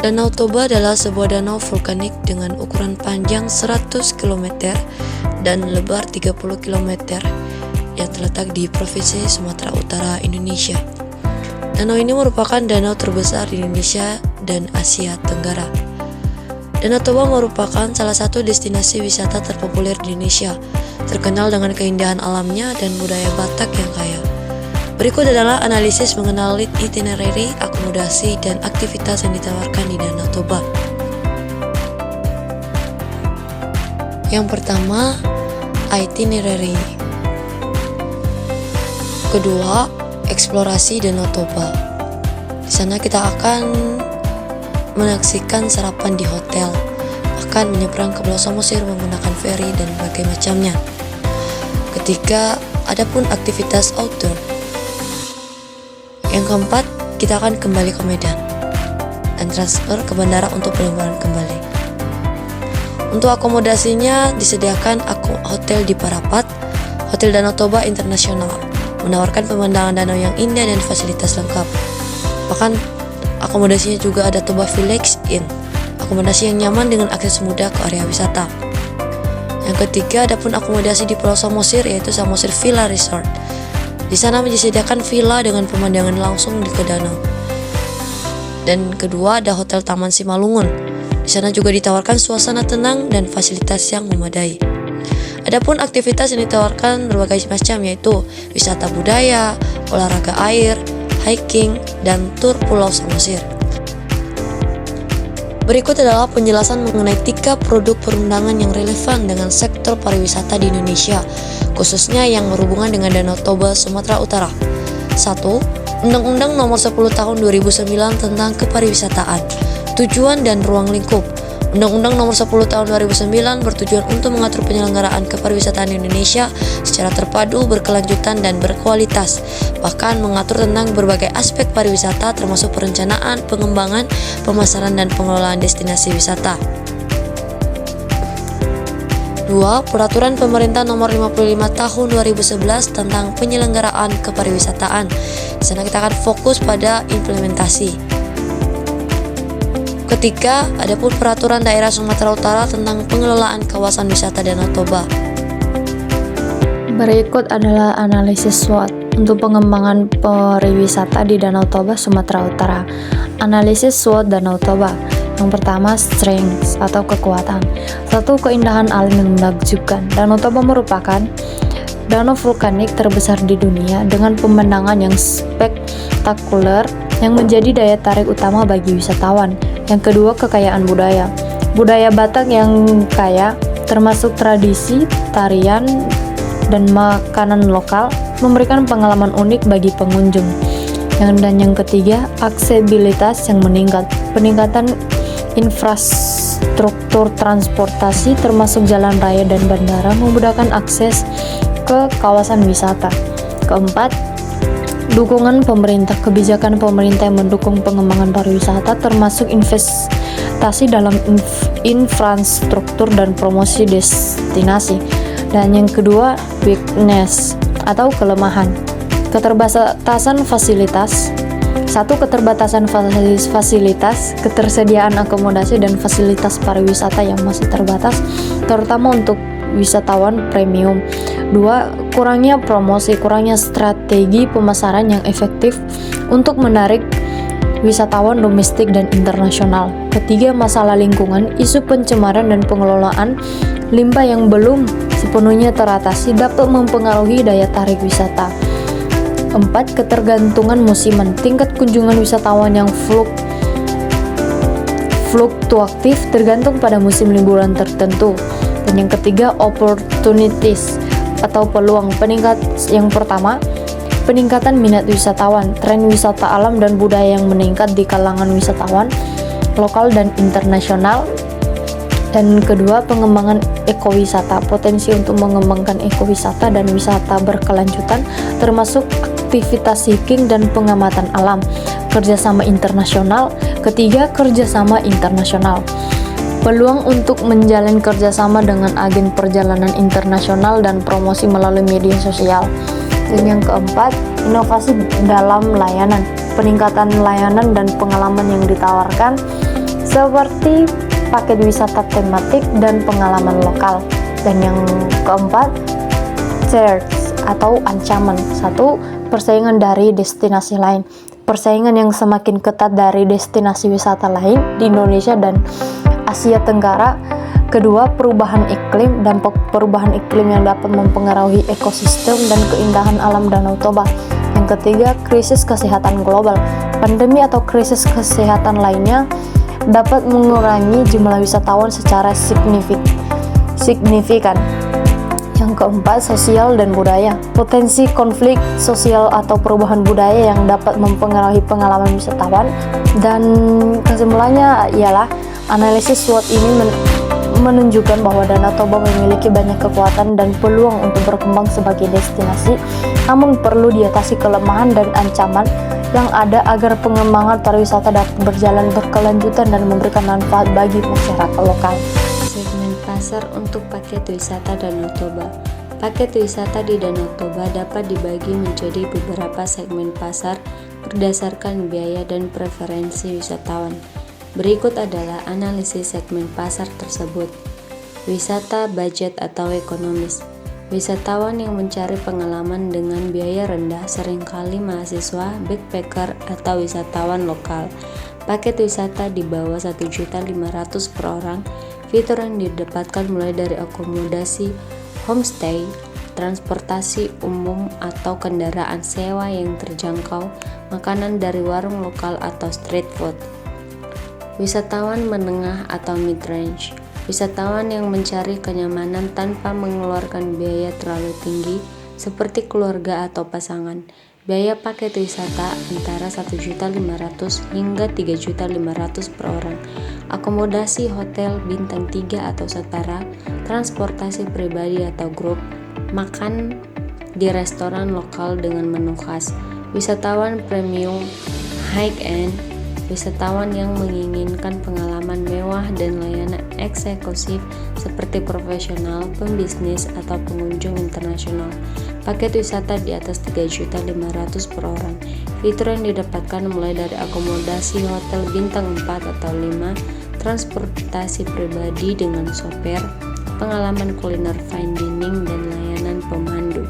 Danau Toba adalah sebuah danau vulkanik dengan ukuran panjang 100 km dan lebar 30 km yang terletak di Provinsi Sumatera Utara, Indonesia. Danau ini merupakan danau terbesar di Indonesia dan Asia Tenggara. Danau Toba merupakan salah satu destinasi wisata terpopuler di Indonesia, terkenal dengan keindahan alamnya dan budaya Batak yang kaya. Berikut adalah analisis mengenai itinerary, akomodasi, dan aktivitas yang ditawarkan di Danau Toba. Yang pertama, itinerary. Kedua, eksplorasi Danau Toba. Di sana kita akan menyaksikan sarapan di hotel, bahkan menyeberang ke Pulau Samosir menggunakan ferry dan berbagai macamnya. Ketiga, adapun aktivitas outdoor. Yang keempat, kita akan kembali ke Medan dan transfer ke bandara untuk penerbangan kembali. Untuk akomodasinya disediakan hotel di Parapat, Hotel Danau Toba Internasional, menawarkan pemandangan danau yang indah dan fasilitas lengkap. Bahkan akomodasinya juga ada Toba Village Inn, akomodasi yang nyaman dengan akses mudah ke area wisata. Yang ketiga, adapun akomodasi di Pulau Samosir, yaitu Samosir Villa Resort. Di sana disediakan villa dengan pemandangan langsung ke danau. Dan kedua, ada Hotel Taman Simalungun. Di sana juga ditawarkan suasana tenang dan fasilitas yang memadai. Adapun aktivitas yang ditawarkan berbagai macam, yaitu wisata budaya, olahraga air, hiking, dan tur Pulau Samosir. Berikut adalah penjelasan mengenai 3 produk perundangan yang relevan dengan sektor pariwisata di Indonesia, khususnya yang berhubungan dengan Danau Toba, Sumatera Utara. 1. Undang-Undang Nomor 10 Tahun 2009 tentang Kepariwisataan. Tujuan dan ruang lingkup. Undang-Undang Nomor 10 Tahun 2009 bertujuan untuk mengatur penyelenggaraan kepariwisataan di Indonesia secara terpadu, berkelanjutan, dan berkualitas. Bahkan mengatur tentang berbagai aspek pariwisata termasuk perencanaan, pengembangan, pemasaran, dan pengelolaan destinasi wisata. 2. Peraturan Pemerintah Nomor 55 Tahun 2011 tentang penyelenggaraan kepariwisataan. Di sana kita akan fokus pada implementasi. Ketiga, adapun peraturan daerah Sumatera Utara tentang pengelolaan kawasan wisata Danau Toba. Berikut adalah analisis SWOT untuk pengembangan pariwisata di Danau Toba, Sumatera Utara. Analisis SWOT Danau Toba. Yang pertama, strengths atau kekuatan. 1. Keindahan alam yang menakjubkan. Danau Toba merupakan danau vulkanik terbesar di dunia dengan pemandangan yang spektakuler yang menjadi daya tarik utama bagi wisatawan. Yang kedua, kekayaan budaya. Budaya Batak yang kaya, termasuk tradisi, tarian, dan makanan lokal, memberikan pengalaman unik bagi pengunjung. Dan yang ketiga, aksesibilitas yang meningkat. Peningkatan infrastruktur transportasi termasuk jalan raya dan bandara memudahkan akses ke kawasan wisata. Keempat, dukungan pemerintah. Kebijakan pemerintah yang mendukung pengembangan pariwisata termasuk investasi dalam infrastruktur dan promosi destinasi. Dan yang kedua, weakness atau kelemahan. Keterbatasan fasilitas. 1. Keterbatasan fasilitas, ketersediaan akomodasi dan fasilitas pariwisata yang masih terbatas, terutama untuk wisatawan premium. 2. Kurangnya promosi, kurangnya strategi pemasaran yang efektif untuk menarik wisatawan domestik dan internasional. Ketiga, masalah lingkungan, isu pencemaran dan pengelolaan limbah yang belum sepenuhnya teratasi dapat mempengaruhi daya tarik wisata. 4. Ketergantungan musiman, tingkat kunjungan wisatawan yang fluktuatif tergantung pada musim liburan tertentu. Dan yang ketiga, opportunities atau peluang. Yang pertama, peningkatan minat wisatawan, tren wisata alam dan budaya yang meningkat di kalangan wisatawan lokal dan internasional. Dan kedua, pengembangan ekowisata, potensi untuk mengembangkan ekowisata dan wisata berkelanjutan termasuk aktivitas hiking dan pengamatan alam. Kerjasama internasional. Ketiga, kerjasama internasional. Peluang untuk menjalin kerjasama dengan agen perjalanan internasional dan promosi melalui media sosial. Dan yang keempat, inovasi dalam layanan, peningkatan layanan dan pengalaman yang ditawarkan seperti paket wisata tematik dan pengalaman lokal. Dan yang keempat, threats atau ancaman. Satu, persaingan dari destinasi lain. Persaingan yang semakin ketat dari destinasi wisata lain di Indonesia dan Asia Tenggara. Kedua, perubahan iklim. Dampak perubahan iklim yang dapat mempengaruhi ekosistem dan keindahan alam Danau Toba. Yang ketiga, krisis kesehatan global. Pandemi atau krisis kesehatan lainnya dapat mengurangi jumlah wisatawan secara signifikan. Yang keempat, sosial dan budaya. Potensi konflik sosial atau perubahan budaya yang dapat mempengaruhi pengalaman wisatawan. Dan kesimpulannya ialah analisis SWOT ini menunjukkan bahwa Danau Toba memiliki banyak kekuatan dan peluang untuk berkembang sebagai destinasi, namun perlu diatasi kelemahan dan ancaman yang ada agar pengembangan pariwisata dapat berjalan berkelanjutan dan memberikan manfaat bagi masyarakat lokal. Segmen pasar untuk paket wisata Danau Toba. Paket wisata di Danau Toba dapat dibagi menjadi beberapa segmen pasar berdasarkan biaya dan preferensi wisatawan. Berikut adalah analisis segmen pasar tersebut. Wisata budget atau ekonomis. Wisatawan yang mencari pengalaman dengan biaya rendah seringkali mahasiswa, backpacker, atau wisatawan lokal. Paket wisata di bawah 1.500.000 per orang. Fitur yang didapatkan mulai dari akomodasi, homestay, transportasi umum atau kendaraan sewa yang terjangkau, makanan dari warung lokal atau street food. Wisatawan menengah atau mid-range. Wisatawan yang mencari kenyamanan tanpa mengeluarkan biaya terlalu tinggi seperti keluarga atau pasangan. Biaya paket wisata antara 1.500.000 hingga 3.500.000 per orang. Akomodasi hotel bintang 3 atau setara, transportasi pribadi atau grup, makan di restoran lokal dengan menu khas. Wisatawan premium high-end. Wisatawan yang menginginkan pengalaman mewah dan layanan ekseklusif seperti profesional, pembisnis, atau pengunjung internasional. Paket wisata di atas 3.500.000 per orang. Fitur yang didapatkan mulai dari akomodasi hotel bintang 4 atau 5, transportasi pribadi dengan sopir, pengalaman kuliner fine dining, dan layanan pemandu.